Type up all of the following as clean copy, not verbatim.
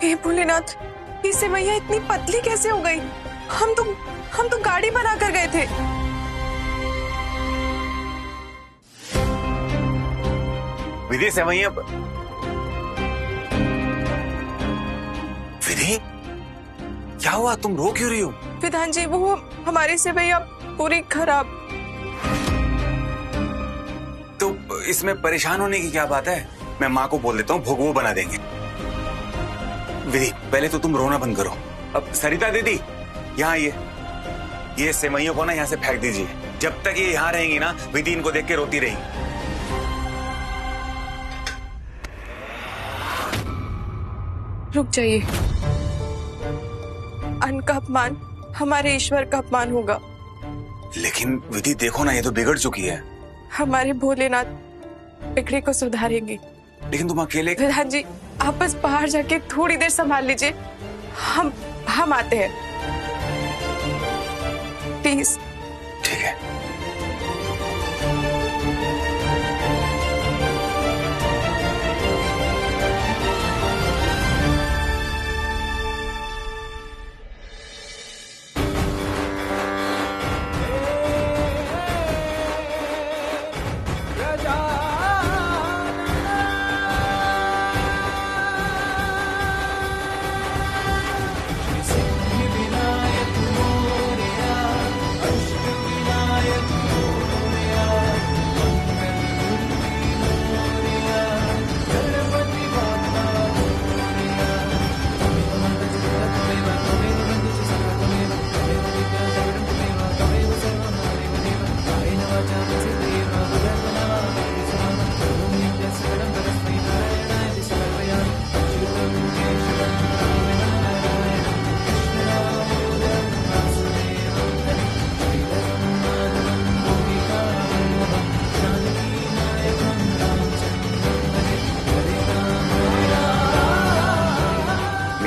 हे भोलेनाथ, ये सेवैया इतनी पतली कैसे हो गई? हम तो गाड़ी बना कर गए थे। विधि सेवैया, विधि क्या हुआ? तुम रो क्यों रही हो? विधान जी, वो हमारी सेवैया पूरी खराब। तो इसमें परेशान होने की क्या बात है? मैं माँ को बोल देता हूँ, भोग वो बना देंगे। विधि, पहले तो तुम रोना बंद करो। अब सरिता दीदी, यहाँ ये सेवैयों को ना यहाँ से फेंक दीजिए। जब तक ये यहाँ रहेंगी ना, विधि इनको देख के रोती रहेगी। रुक जाइए, अन्न का अपमान हमारे ईश्वर का अपमान होगा। लेकिन विधि देखो ना, ये तो बिगड़ चुकी है। हमारे भोलेनाथ बिगड़े को सुधारेंगे। लेकिन तुम अकेले। विधान जी, आप बस बाहर जाके थोड़ी देर संभाल लीजिए, हम आते हैं, प्लीज। ठीक है।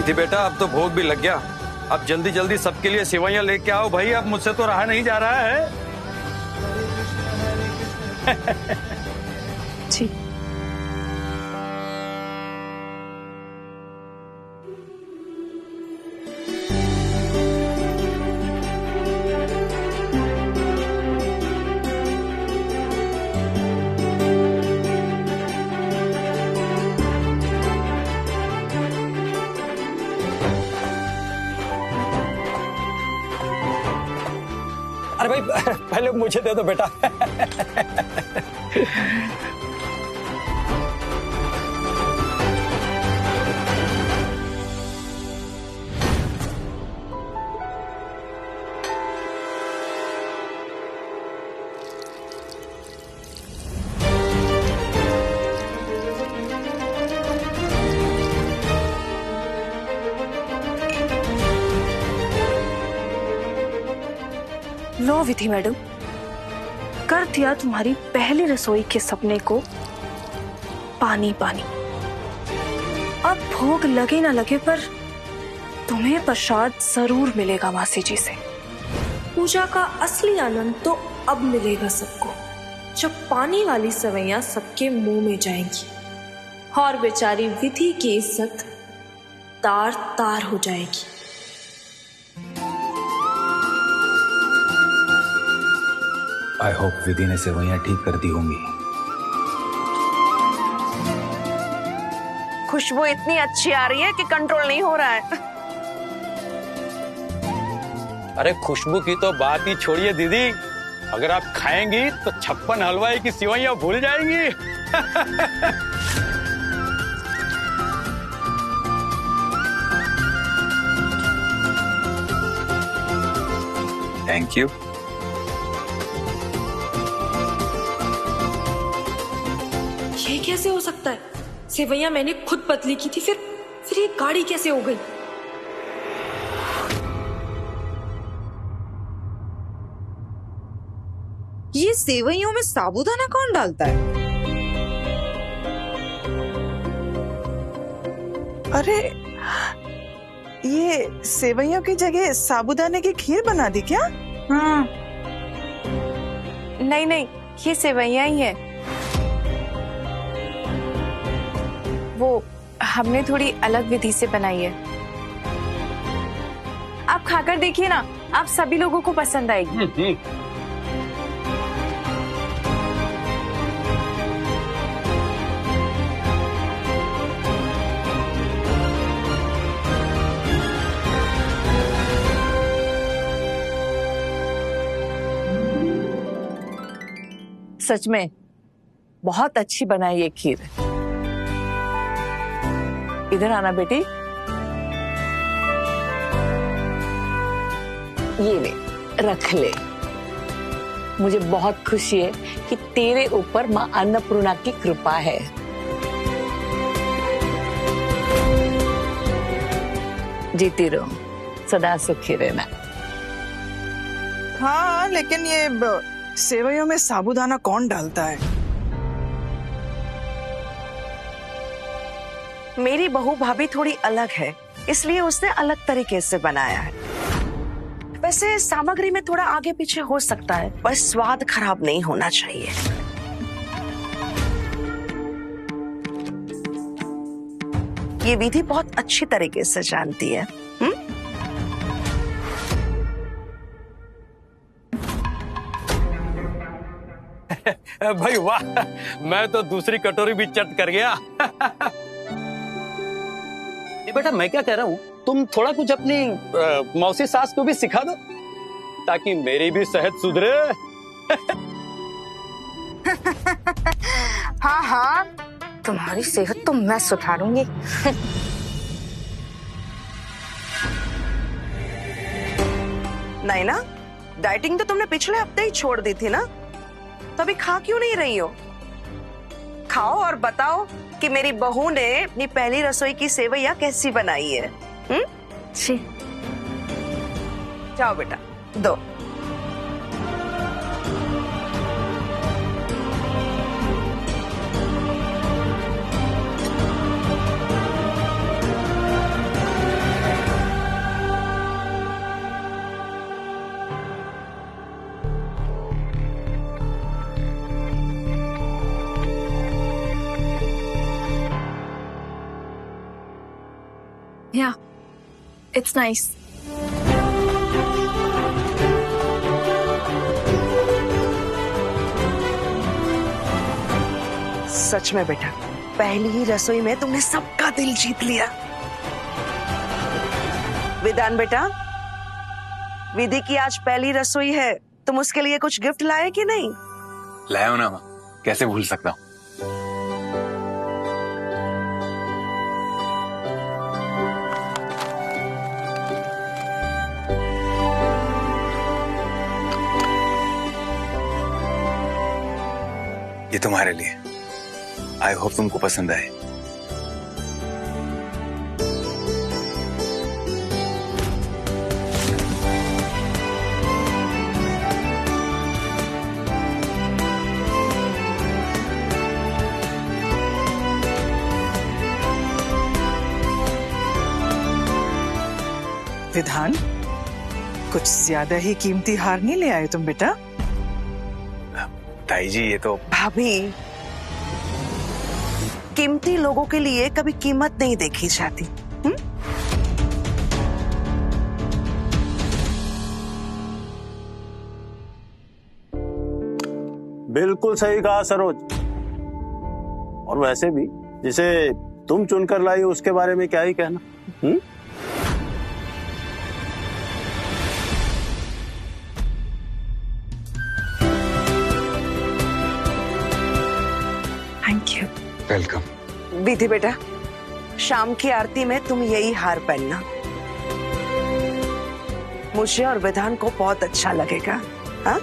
बेटा, अब तो भोग भी लग गया। अब जल्दी जल्दी सबके लिए सेवैयां लेके आओ भाई, अब मुझसे तो रहा नहीं जा रहा है। जी। अरे भाई, पहले मुझे दे दो बेटा। लो विधि मैडम, कर दिया तुम्हारी पहली रसोई के सपने को पानी पानी। अब भोग लगे ना लगे, पर तुम्हें प्रसाद जरूर मिलेगा मासी जी से। पूजा का असली आनंद तो अब मिलेगा सबको, जब पानी वाली सेवैयां सबके मुंह में जाएंगी और बेचारी विधि की इज्जत तार तार हो जाएगी। आई होप विधि ने सेवैयां ठीक कर दी होंगी। खुशबू इतनी अच्छी आ रही है कि कंट्रोल नहीं हो रहा है। अरे खुशबू की तो बात ही छोड़िए दीदी, अगर आप खाएंगी तो 56 हलवाई की सेवैयां भूल जाएंगी। Thank you. ये कैसे हो सकता है? सेवैयां मैंने खुद पतली की थी, फिर ये गाढ़ी कैसे हो गई? ये सेवैयों में साबूदाना कौन डालता है? अरे, ये सेवैयों की जगह साबूदाने की खीर बना दी क्या? नहीं, ये सेवैयां ही है। वो हमने थोड़ी अलग विधि से बनाई है। आप खाकर देखिए ना, आप सभी लोगों को पसंद आएगी। सच में बहुत अच्छी बनाई ये खीर। इधर आना बेटी। ये ले, रख ले। मुझे बहुत खुशी है कि तेरे ऊपर माँ अन्नपूर्णा की कृपा है। जीती रहो, सदा सुखी रहना। हाँ, लेकिन ये सेवइयों में साबूदाना कौन डालता है? मेरी बहू भाभी थोड़ी अलग है, इसलिए उसने अलग तरीके से बनाया है। वैसे सामग्री में थोड़ा आगे पीछे हो सकता है, पर स्वाद खराब नहीं होना चाहिए। ये विधि बहुत अच्छी तरीके से जानती है। भाई वाह, मैं तो दूसरी कटोरी भी चट कर गया। बेटा मैं क्या कह रहा हूँ, तुम थोड़ा कुछ अपनी मौसी सास को भी सिखा दो ताकि मेरी भी सेहत सुधरे। हाँ हाँ, तुम्हारी सेहत तो मैं सुधारूंगी। नहीं ना, डाइटिंग तो तुमने पिछले हफ्ते ही छोड़ दी थी ना, तो अभी खा क्यों नहीं रही हो? खाओ और बताओ कि मेरी बहू ने अपनी पहली रसोई की सेवइयां कैसी बनाई है। जी। जाओ बेटा, दो। Yeah, it's nice. सच में बेटा, पहली ही रसोई में तुमने सबका दिल जीत लिया। विधान बेटा, विधि की आज पहली रसोई है, तुम उसके लिए कुछ गिफ्ट लाए कि नहीं? लाया हो ना माँ, कैसे भूल सकता हूँ। ये तुम्हारे लिए, आई होप तुमको पसंद आए। विधान, कुछ ज्यादा ही कीमती हार नहीं ले आए तुम बेटा? ताई जी ये तो। भाभी, कीमती लोगों के लिए कभी कीमत नहीं देखी जाती। बिल्कुल सही कहा सरोज। और वैसे भी जिसे तुम चुनकर लाई हो उसके बारे में क्या ही कहना। Thank you. वेलकम। विधि बेटा, शाम की आरती में तुम यही हार पहनना, मुझे और विधान को बहुत अच्छा लगेगा। हाँ?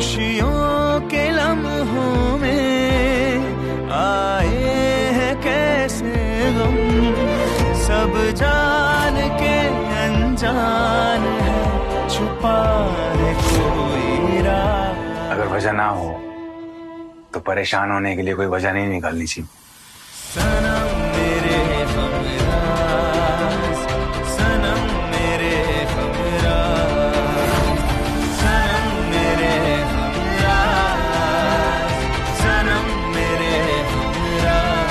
खुशियों के लम्हों में आए हैं कैसे गम, सब जान के अनजान है, छुपा है कोई राज। अगर वजह ना हो तो परेशान होने के लिए कोई वजह नहीं निकालनी चाहिए। सनम मेरे हमराज, सनम मेरे हमराज, सनम मेरे हमराज, सनम मेरे हमराज।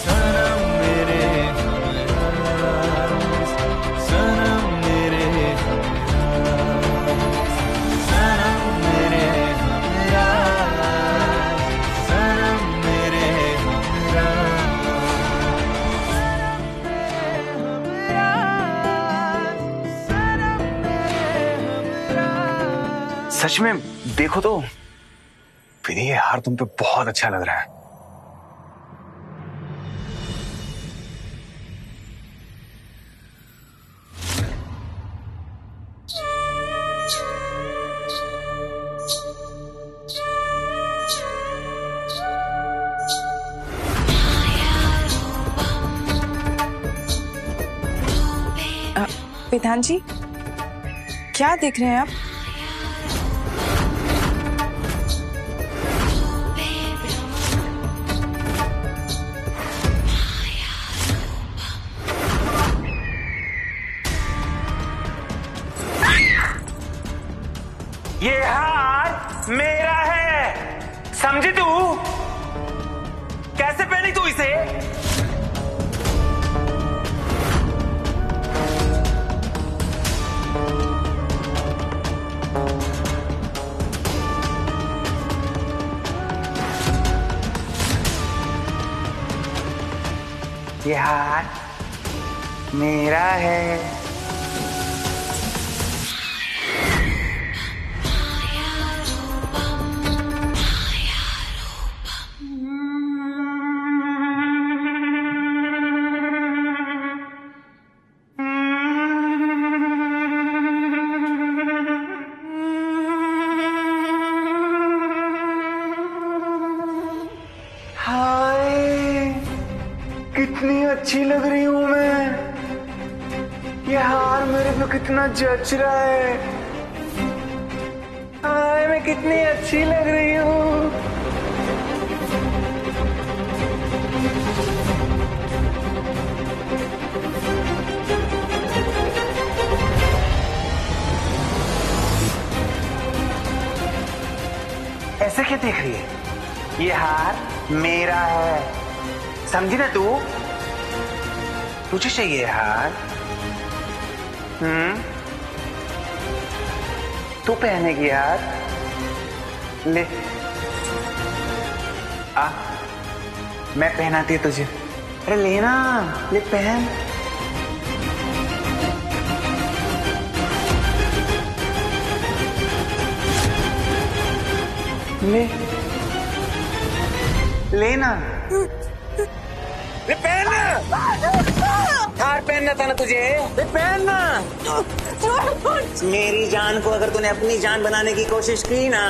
सनम मेरे हमराज, सनम मेरे हमराज, सनम मेरे हमराज, सनम मेरे हमराज। सच में देखो तो फिर ये हार तुम पे बहुत अच्छा लग रहा है। विधान जी, क्या देख रहे हैं आप? ये हार मेरा है, समझी तू? कैसे पहनी तू इसे? ये हार मेरा है। कितनी अच्छी लग रही हूं मैं। ये हार मेरे पे कितना जच रहा है। हाय, मैं कितनी अच्छी लग रही हूँ। ऐसे क्या देख रही है? ये हार मेरा है, समझी ना तू? तुझे चाहिए हार? तू पहनेगी यार? ले आ, मैं पहनाती है तुझे। अरे लेना, ले पहन। ले लेना, ले पहनना। हार पहनना था ना तुझे, ले पहनना। मेरी जान को अगर तूने अपनी जान बनाने की कोशिश की ना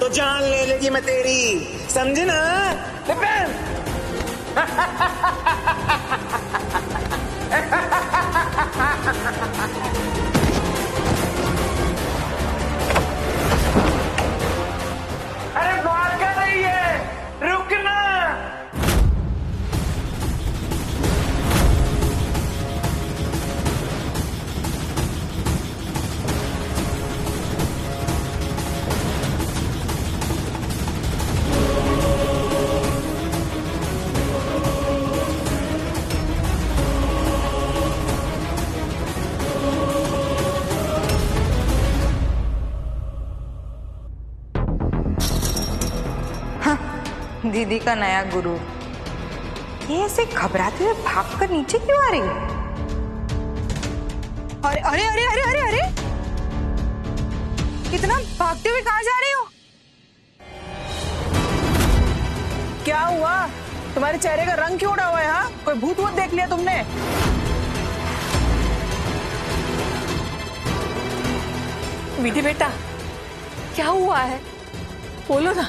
तो जान ले लेगी मैं तेरी, समझे ना? ले पहन। अरे बात कर रही है, रुकना। दीदी का नया गुरु। ये ऐसे घबराते हुए भागकर नीचे क्यों आ रही है? अरे अरे अरे अरे अरे अरे, कितना भागते हुए कहाँ जा रही हो? क्या हुआ? तुम्हारे चेहरे का रंग क्यों उड़ा हुआ है? हाँ, कोई भूत वूत देख लिया तुमने? विधि बेटा, क्या हुआ है? बोलो ना।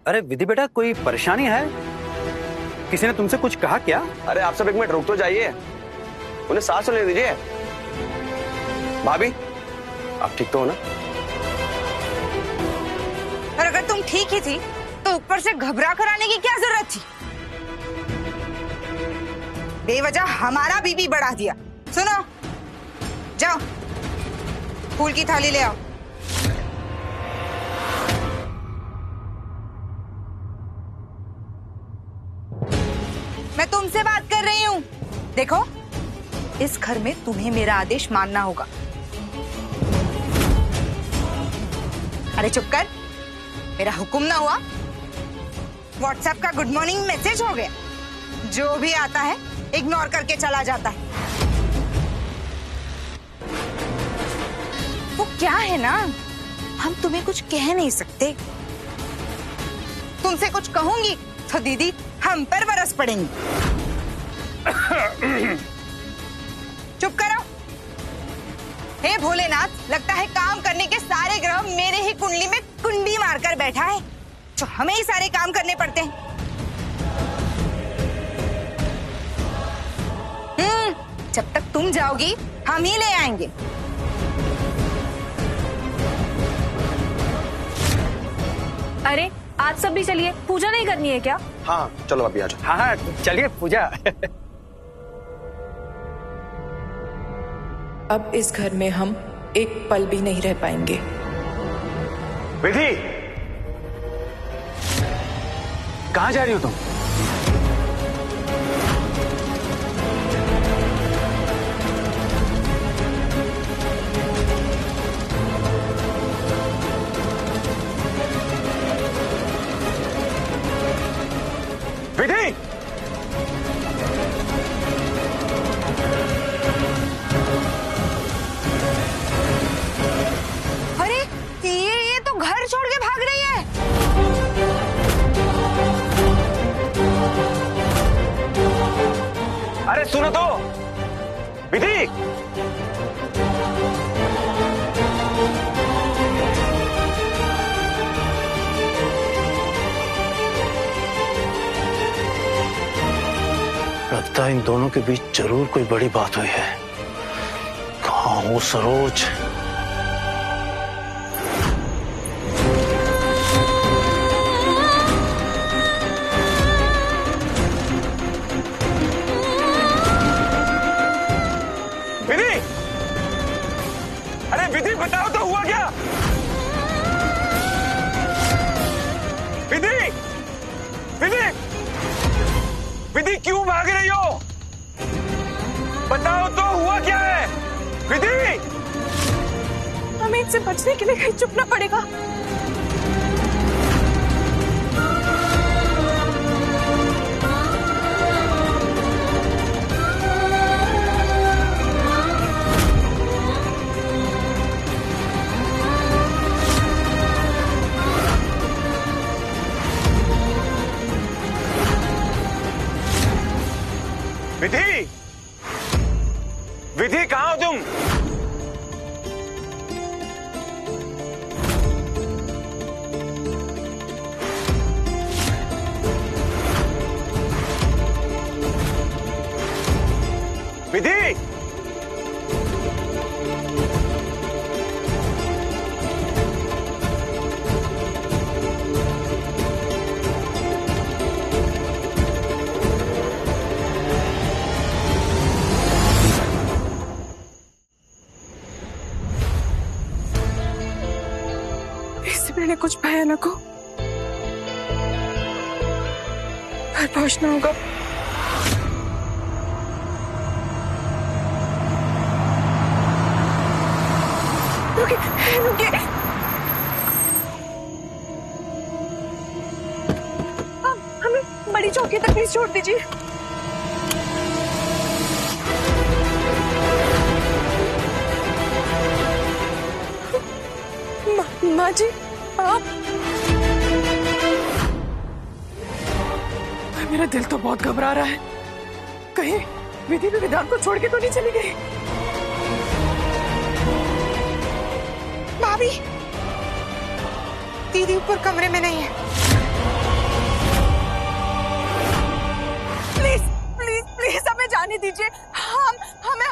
अरे विधि बेटा, कोई परेशानी है? किसी ने तुमसे कुछ कहा क्या? अरे आप सब एक मिनट रुक तो जाइए, उन्हें सांस तो लेने दीजिए। भाभी, आप ठीक तो हो ना? और अगर तुम ठीक ही थी तो ऊपर से घबरा कर आने की क्या जरूरत थी? बेवजह हमारा बीपी बढ़ा दिया। सुनो, जाओ फूल की थाली ले आओ। मैं तुमसे बात कर रही हूँ। देखो, इस घर में तुम्हें मेरा आदेश मानना होगा। अरे चुप कर, मेरा हुक्म ना हुआ? व्हाट्सएप का गुड मॉर्निंग मैसेज हो गया। जो भी आता है इग्नोर करके चला जाता है। वो क्या है ना, हम तुम्हें कुछ कह नहीं सकते। तुमसे कुछ कहूंगी तो दीदी हम पर बरस पड़ेंगी। चुप करो। हे भोलेनाथ, लगता है काम करने के सारे ग्रह मेरे ही कुंडली में कुंडी मारकर बैठा है, जो हमें ही सारे काम करने पड़ते हैं। जब तक तुम जाओगी हम ही ले आएंगे। अरे आज सब भी चलिए, पूजा नहीं करनी है क्या? हाँ चलो अभी आ जाओ। हाँ हाँ चलिए पूजा। अब इस घर में हम एक पल भी नहीं रह पाएंगे। विधि, कहाँ जा रही हो तुम? विधि, अरे ये तो घर छोड़ के भाग रही है। अरे सुनो तो, विधि। लगता है इन दोनों के बीच जरूर कोई बड़ी बात हुई है। कहाँ हो सरोज? विधि, अरे विधि बताओ तो हुआ क्या? विधि, विधि, विधि क्यों भाग रही हो? बताओ तो हुआ क्या है? विधि, हमें इनसे बचने के लिए कहीं छुपना पड़ेगा। विधि, विधि कहाँ हो तुम? विधि, इससे पहले कुछ भयानक हो, घर पहुंचना होगा। रुकिए, रुकिए। हमें बड़ी चौकी तक प्लीज छोड़ दीजिए। माँ जी, मेरा दिल तो बहुत घबरा रहा है, कहीं विधि भी विधान को छोड़ के तो नहीं चली गई। भाभी, दीदी ऊपर कमरे में नहीं है। प्लीज प्लीज प्लीज हमें जाने दीजिए।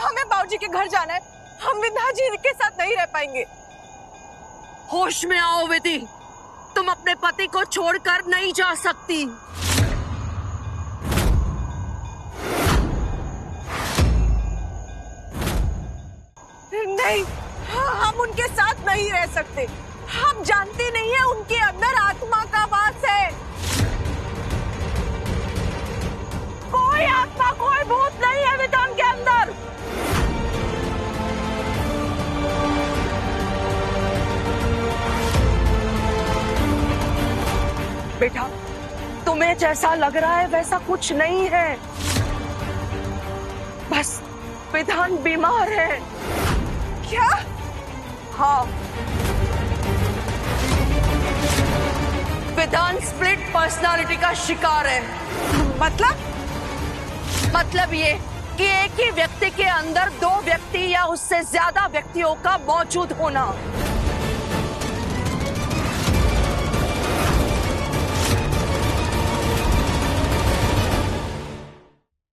हमें बाबूजी के घर जाना है। हम विधा जी के साथ नहीं रह पाएंगे। होश में आओ विधि, तुम अपने पति को छोड़कर नहीं जा सकती। नहीं, हम उनके साथ नहीं रह सकते। हम जानते नहीं है उनके अंदर आत्मा का वास है। कोई आत्मा, कोई भूत नहीं है विधान के अंदर। बेटा, तुम्हें जैसा लग रहा है वैसा कुछ नहीं है, बस विधान बीमार है। क्या? हाँ, विधान स्प्लिट पर्सनालिटी का शिकार है। मतलब ये कि एक ही व्यक्ति के अंदर दो व्यक्ति या उससे ज्यादा व्यक्तियों का मौजूद होना।